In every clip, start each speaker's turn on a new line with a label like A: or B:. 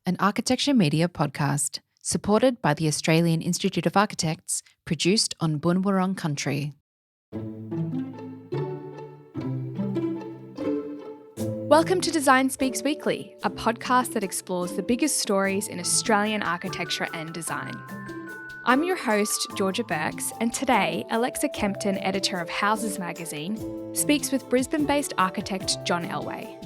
A: an architecture media podcast supported by the Australian Institute of Architects, produced on Boonwurrung country.
B: Welcome to Design Speaks Weekly, a podcast that explores the biggest stories in Australian architecture and design. I'm your host, Georgia Burks, and today, Alexa Kempton, editor of Houses magazine, speaks with Brisbane-based architect John Ellway.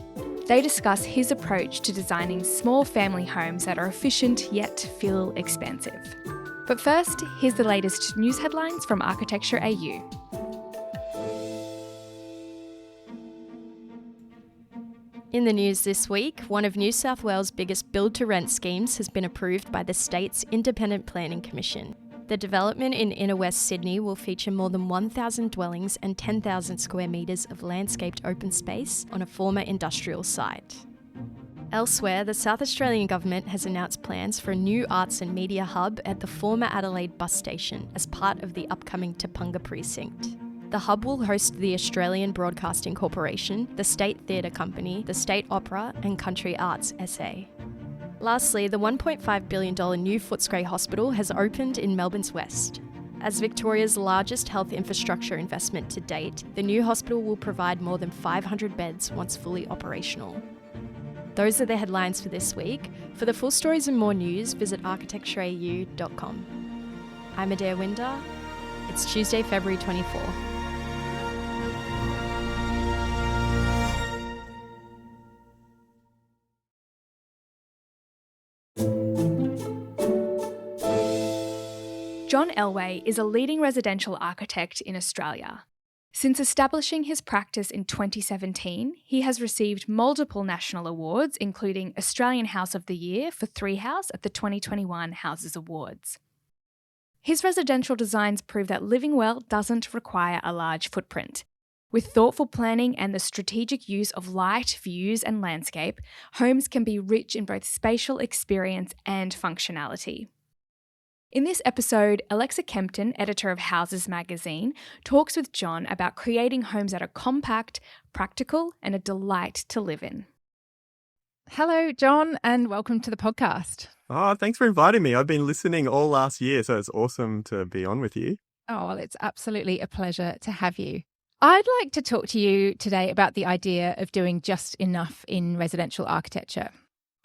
B: They discuss his approach to designing small family homes that are efficient yet feel expansive. But first, here's the latest news headlines from Architecture AU.
C: In the news this week, one of New South Wales' biggest build-to-rent schemes has been approved by the state's Independent Planning Commission. The development in inner West Sydney will feature more than 1,000 dwellings and 10,000 square metres of landscaped open space on a former industrial site. Elsewhere, the South Australian Government has announced plans for a new arts and media hub at the former Adelaide bus station as part of the upcoming Tapunga precinct. The hub will host the Australian Broadcasting Corporation, the State Theatre Company, the State Opera and Country Arts SA. Lastly, the $1.5 billion new Footscray Hospital has opened in Melbourne's West. As Victoria's largest health infrastructure investment to date, the new hospital will provide more than 500 beds once fully operational. Those are the headlines for this week. For the full stories and more news, visit architectureau.com. I'm Adair Winder. It's Tuesday, February 24.
B: John Ellway is a leading residential architect in Australia. Since establishing his practice in 2017, he has received multiple national awards, including Australian House of the Year for Three House at the 2021 Houses Awards. His residential designs prove that living well doesn't require a large footprint. With thoughtful planning and the strategic use of light, views, and landscape, homes can be rich in both spatial experience and functionality. In this episode, Alexa Kempton, editor of Houses magazine, talks with John about creating homes that are compact, practical, and a delight to live in.
D: Hello, John, and welcome to the podcast.
E: Oh, thanks for inviting me. I've been listening all last year, so it's awesome to be on with you.
D: Oh, well, it's absolutely a pleasure to have you. I'd like to talk to you today about the idea of doing just enough in residential architecture.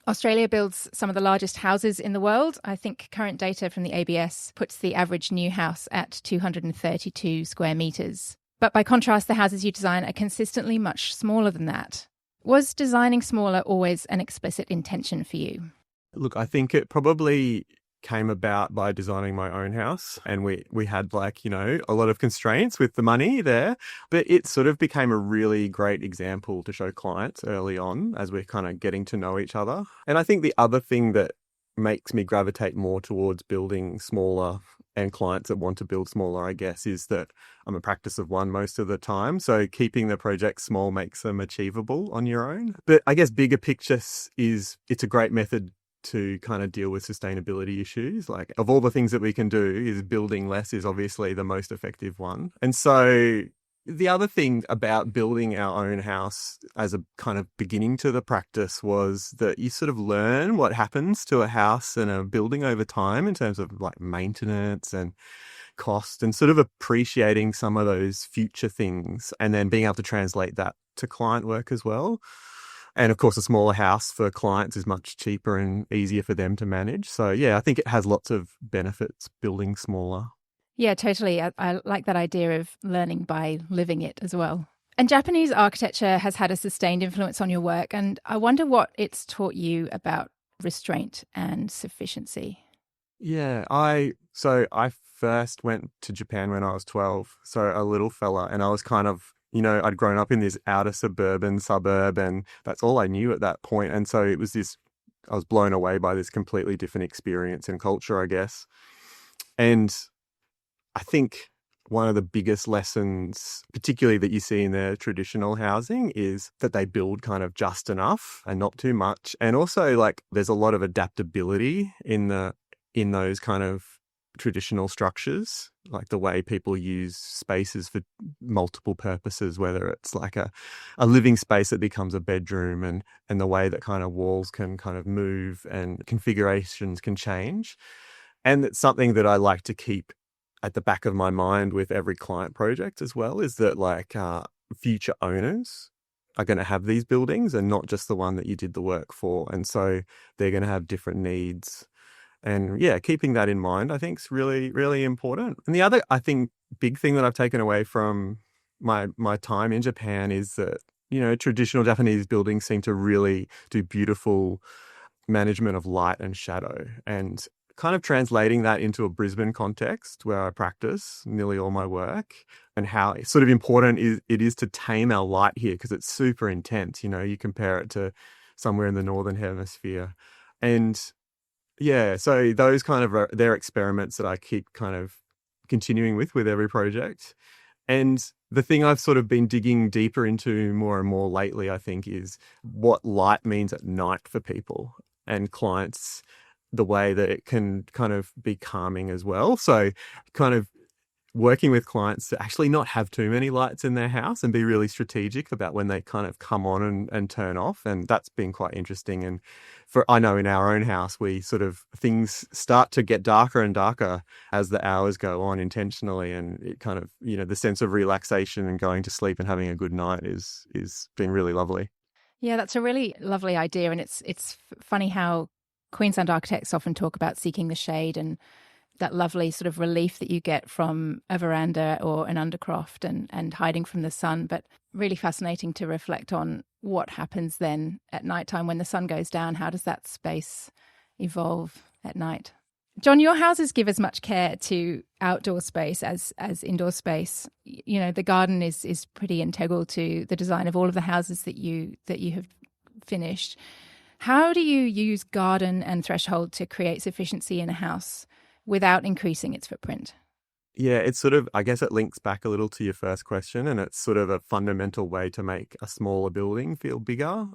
D: Australia builds some of the largest houses in the world. I think current data from the ABS puts the average new house at 232 square metres. But by contrast, the houses you design are consistently much smaller than that. Was designing smaller always an explicit intention for you?
E: Look, I think it probably came about by designing my own house, and we had a lot of constraints with the money there, but it sort of became a really great example to show clients early on as we're kind of getting to know each other. And I think the other thing that makes me gravitate more towards building smaller and clients that want to build smaller, I guess, is that I'm a practice of one most of the time. So keeping the projects small makes them achievable on your own. But I guess bigger picture is it's a great method to kind of deal with sustainability issues. Like, of all the things that we can do, is building less is obviously the most effective one. And so the other thing about building our own house as a kind of beginning to the practice was that you sort of learn what happens to a house and a building over time in terms of like maintenance and cost, and sort of appreciating some of those future things and then being able to translate that to client work as well. And of course, a smaller house for clients is much cheaper and easier for them to manage. So yeah, I think it has lots of benefits building smaller.
D: Yeah, totally. I like that idea of learning by living it as well. And Japanese architecture has had a sustained influence on your work, and I wonder what it's taught you about restraint and sufficiency.
E: Yeah, I first went to Japan when I was 12, so a little fella, and I was kind of, I'd grown up in this outer suburban suburb, and that's all I knew at that point. And so I was blown away by this completely different experience and culture, I guess. And I think one of the biggest lessons, particularly that you see in their traditional housing, is that they build kind of just enough and not too much. And also, like, there's a lot of adaptability in those kind of traditional structures, like the way people use spaces for multiple purposes, whether it's like a living space that becomes a bedroom, and the way that kind of walls can kind of move and configurations can change. And it's something that I like to keep at the back of my mind with every client project as well, is that like future owners are going to have these buildings and not just the one that you did the work for. And so they're going to have different needs. And yeah, keeping that in mind, I think is really, really important. And the other, I think, big thing that I've taken away from my time in Japan is that, you know, traditional Japanese buildings seem to really do beautiful management of light and shadow, and kind of translating that into a Brisbane context where I practice nearly all my work, and how sort of important it is to tame our light here, because it's super intense. You know, you compare it to somewhere in the Northern Hemisphere. And yeah, so those kind of they're experiments that I keep kind of continuing with every project. And the thing I've sort of been digging deeper into more and more lately, I think, is what light means at night for people and clients, the way that it can kind of be calming as well. So kind of working with clients to actually not have too many lights in their house and be really strategic about when they kind of come on and turn off. And that's been quite interesting. And I know in our own house, we sort of, things start to get darker and darker as the hours go on intentionally. And it kind of, you know, the sense of relaxation and going to sleep and having a good night is been really lovely.
D: Yeah, that's a really lovely idea. And it's funny how Queensland architects often talk about seeking the shade and that lovely sort of relief that you get from a veranda or an undercroft and hiding from the sun. But really fascinating to reflect on what happens then at nighttime when the sun goes down. How does that space evolve at night? John, your houses give as much care to outdoor space as indoor space. You know, the garden is pretty integral to the design of all of the houses that you have finished. How do you use garden and threshold to create sufficiency in a house without increasing its footprint?
E: Yeah, it's sort of, I guess it links back a little to your first question, and it's sort of a fundamental way to make a smaller building feel bigger.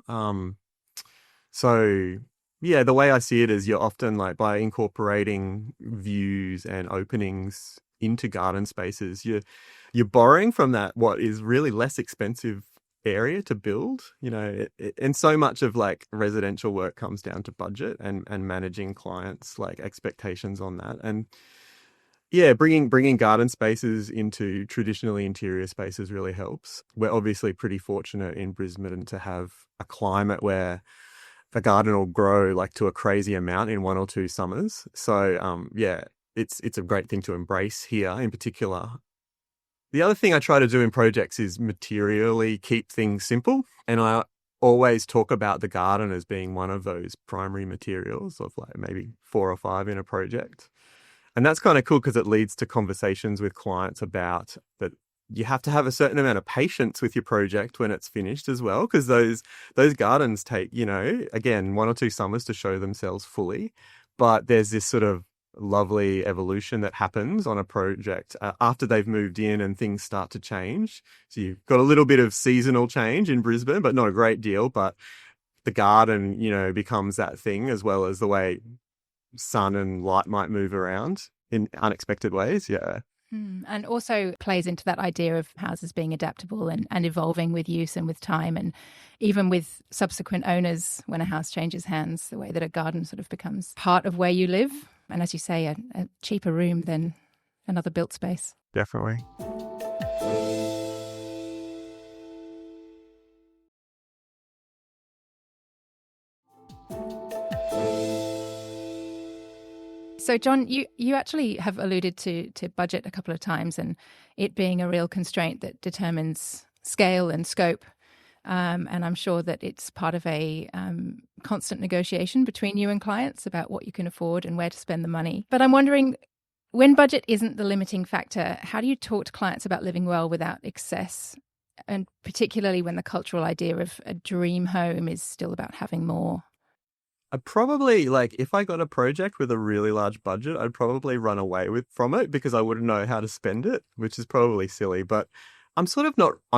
E: So yeah, the way I see it is you're often like, by incorporating views and openings into garden spaces, you're borrowing from that what is really less expensive area to build, you know, and so much of like residential work comes down to budget and managing clients' like expectations on that. And yeah, bringing garden spaces into traditionally interior spaces really helps. We're obviously pretty fortunate in Brisbane to have a climate where the garden will grow like to a crazy amount in 1 or 2 summers. So yeah, it's a great thing to embrace here in particular. The other thing I try to do in projects is materially keep things simple. And I always talk about the garden as being one of those primary materials of like maybe 4 or 5 in a project. And that's kind of cool because it leads to conversations with clients about that. You have to have a certain amount of patience with your project when it's finished as well, because those gardens take, you know, again, 1 or 2 summers to show themselves fully. But there's this sort of lovely evolution that happens on a project after they've moved in and things start to change. So you've got a little bit of seasonal change in Brisbane, but not a great deal. But the garden, you know, becomes that thing, as well as the way sun and light might move around in unexpected ways. Yeah.
D: And also plays into that idea of houses being adaptable and evolving with use and with time, and even with subsequent owners when a house changes hands, the way that a garden sort of becomes part of where you live. And as you say, a cheaper room than another built space.
E: Definitely.
D: So, John, you actually have alluded to budget a couple of times, and it being a real constraint that determines scale and scope. And I'm sure that it's part of a constant negotiation between you and clients about what you can afford and where to spend the money. But I'm wondering, when budget isn't the limiting factor, how do you talk to clients about living well without excess? And particularly when the cultural idea of a dream home is still about having more.
E: I'd probably, like, if I got a project with a really large budget, I'd probably run away from it because I wouldn't know how to spend it, which is probably silly. But I'm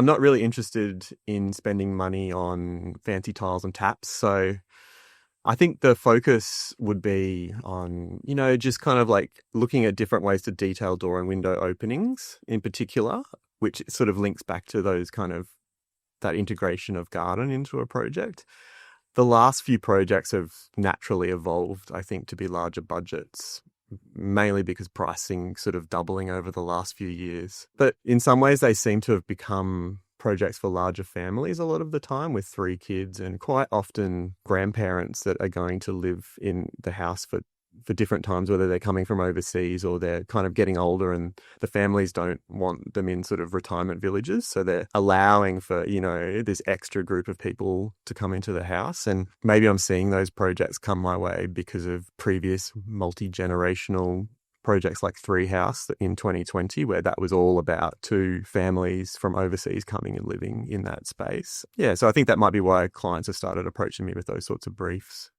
E: not really interested in spending money on fancy tiles and taps. So I think the focus would be on, just kind of like looking at different ways to detail door and window openings in particular, which sort of links back to those kind of that integration of garden into a project. The last few projects have naturally evolved, I think, to be larger budgets, mainly because pricing sort of doubling over the last few years. But in some ways, they seem to have become projects for larger families a lot of the time, with 3 kids and quite often grandparents that are going to live in the house for different times, whether they're coming from overseas or they're kind of getting older and the families don't want them in sort of retirement villages. So they're allowing for, this extra group of people to come into the house. And maybe I'm seeing those projects come my way because of previous multi-generational projects like Three House in 2020, where that was all about 2 families from overseas coming and living in that space. Yeah, so I think that might be why clients have started approaching me with those sorts of briefs.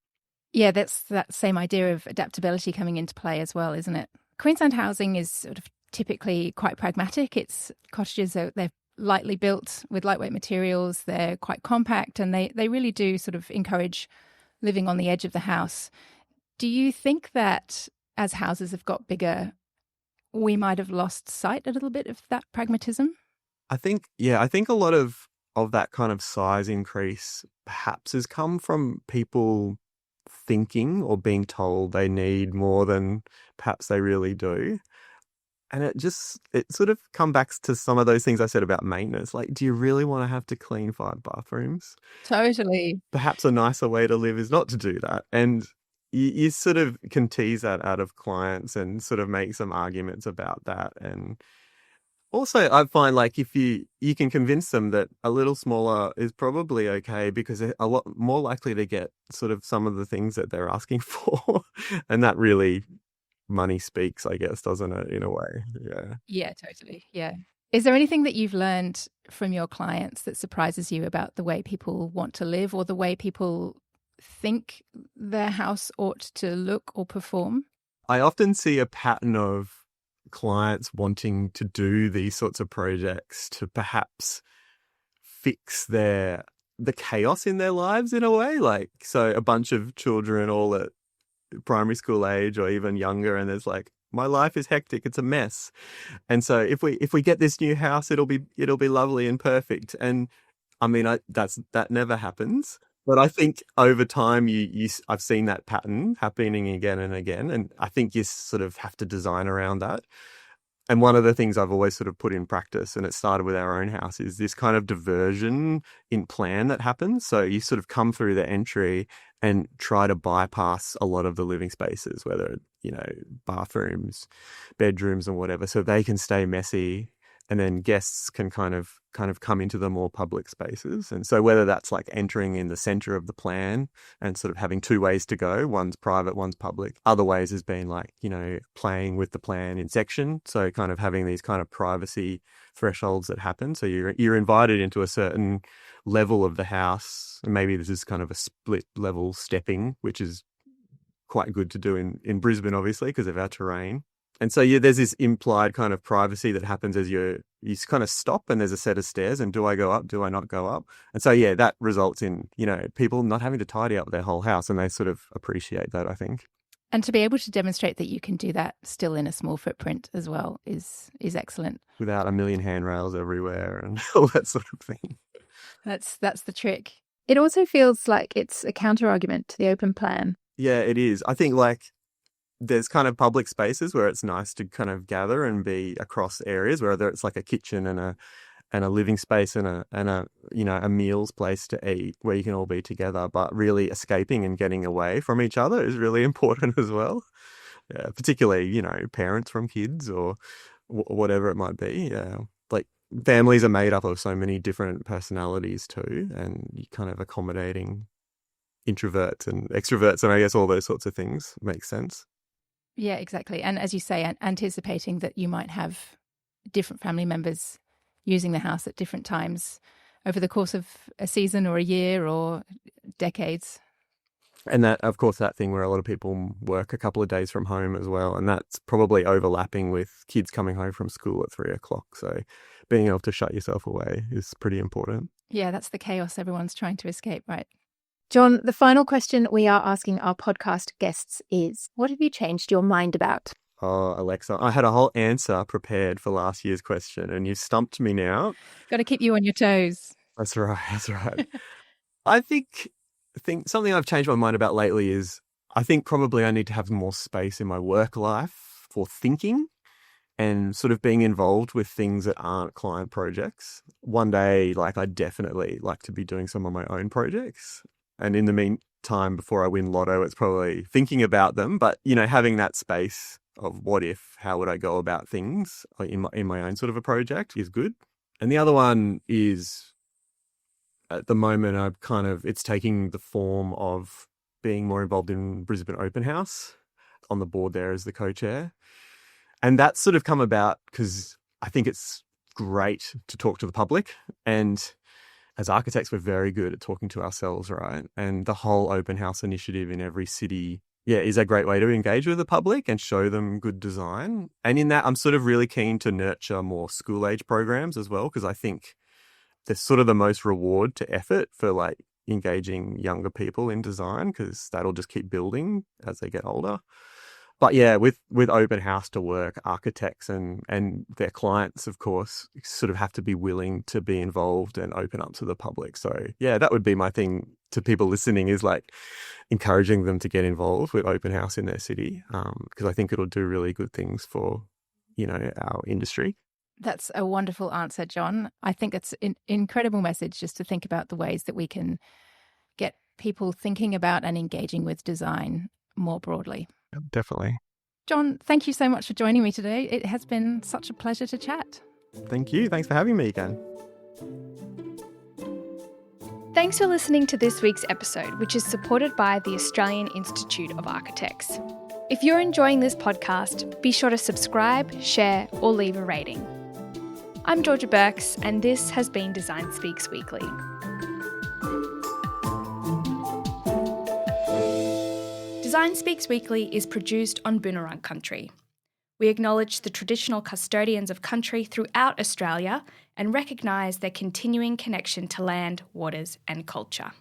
D: Yeah, that's that same idea of adaptability coming into play as well, isn't it? Queensland housing is sort of typically quite pragmatic. It's cottages, they're lightly built with lightweight materials. They're quite compact, and they really do sort of encourage living on the edge of the house. Do you think that as houses have got bigger, we might have lost sight a little bit of that pragmatism?
E: I think a lot of that kind of size increase perhaps has come from people thinking or being told they need more than perhaps they really do. And it sort of come back to some of those things I said about maintenance. Like, do you really want to have to clean 5 bathrooms?
D: Totally.
E: Perhaps a nicer way to live is not to do that. And you sort of can tease that out of clients and sort of make some arguments about that. And also, I find like if you can convince them that a little smaller is probably okay because they're a lot more likely to get sort of some of the things that they're asking for. And that really, money speaks, I guess, doesn't it, in a way? Yeah.
D: Yeah, totally. Yeah. Is there anything that you've learned from your clients that surprises you about the way people want to live or the way people think their house ought to look or perform?
E: I often see a pattern of clients wanting to do these sorts of projects to perhaps fix the chaos in their lives in a way. Like, so a bunch of children all at primary school age or even younger, and there's like, my life is hectic, it's a mess. And so if we get this new house, it'll be lovely and perfect. And I mean, that never happens. But I think over time, I've seen that pattern happening again and again. And I think you sort of have to design around that. And one of the things I've always sort of put in practice, and it started with our own house, is this kind of diversion in plan that happens. So you sort of come through the entry and try to bypass a lot of the living spaces, whether, bathrooms, bedrooms and whatever, so they can stay messy. And then guests can kind of come into the more public spaces. And so whether that's like entering in the center of the plan and sort of having 2 ways to go, one's private, one's public. Other ways has been like, playing with the plan in section. So kind of having these kind of privacy thresholds that happen. So you're invited into a certain level of the house. And maybe this is kind of a split level stepping, which is quite good to do in Brisbane, obviously, because of our terrain. And so there's this implied kind of privacy that happens as you kind of stop and there's a set of stairs and do I go up? Do I not go up? And so, that results in, people not having to tidy up their whole house, and they sort of appreciate that, I think.
D: And to be able to demonstrate that you can do that still in a small footprint as well is excellent.
E: Without a million handrails everywhere and all that sort of thing.
D: That's the trick.
F: It also feels like it's a counter-argument to the open plan.
E: Yeah, it is. I think like there's kind of public spaces where it's nice to kind of gather and be across areas, whether it's like a kitchen and a living space and a meals place to eat where you can all be together, but really escaping and getting away from each other is really important as well. Yeah, particularly, parents from kids or whatever it might be. Yeah. Like families are made up of so many different personalities too, and you kind of accommodating introverts and extroverts and I guess all those sorts of things makes sense.
D: Yeah, exactly. And as you say, anticipating that you might have different family members using the house at different times over the course of a season or a year or decades.
E: And that, of course, that thing where a lot of people work a couple of days from home as well. And that's probably overlapping with kids coming home from school at 3:00. So being able to shut yourself away is pretty important.
D: Yeah, that's the chaos everyone's trying to escape, right?
F: John, the final question we are asking our podcast guests is, what have you changed your mind about?
E: Oh, Alexa, I had a whole answer prepared for last year's question and you've stumped me now.
D: Got to keep you on your toes.
E: That's right. That's right. I think something I've changed my mind about lately is I think probably I need to have more space in my work life for thinking and sort of being involved with things that aren't client projects. One day, I'd definitely like to be doing some of my own projects. And in the meantime, before I win lotto, it's probably thinking about them. But, having that space of what if, how would I go about things in my own sort of a project is good. And the other one is, at the moment, it's taking the form of being more involved in Brisbane Open House, on the board there as the co-chair. And that's sort of come about because I think it's great to talk to the public. And as architects, we're very good at talking to ourselves, right? And the whole open house initiative in every city, is a great way to engage with the public and show them good design. And in that, I'm sort of really keen to nurture more school age programs as well, because I think there's sort of the most reward to effort for engaging younger people in design, because that'll just keep building as they get older. But yeah, with open house to work, architects and their clients, of course, sort of have to be willing to be involved and open up to the public. So yeah, that would be my thing to people listening, is encouraging them to get involved with open house in their city, because I think it'll do really good things for, our industry.
D: That's a wonderful answer, John. I think it's an incredible message just to think about the ways that we can get people thinking about and engaging with design more broadly.
E: Definitely.
D: John, thank you so much for joining me today. It has been such a pleasure to chat.
E: Thank you. Thanks for having me again.
B: Thanks for listening to this week's episode, which is supported by the Australian Institute of Architects. If you're enjoying this podcast, be sure to subscribe, share, or leave a rating. I'm Georgia Burks, and this has been Design Speaks Weekly. Design Speaks Weekly is produced on Boonwurrung country. We acknowledge the traditional custodians of country throughout Australia and recognise their continuing connection to land, waters and culture.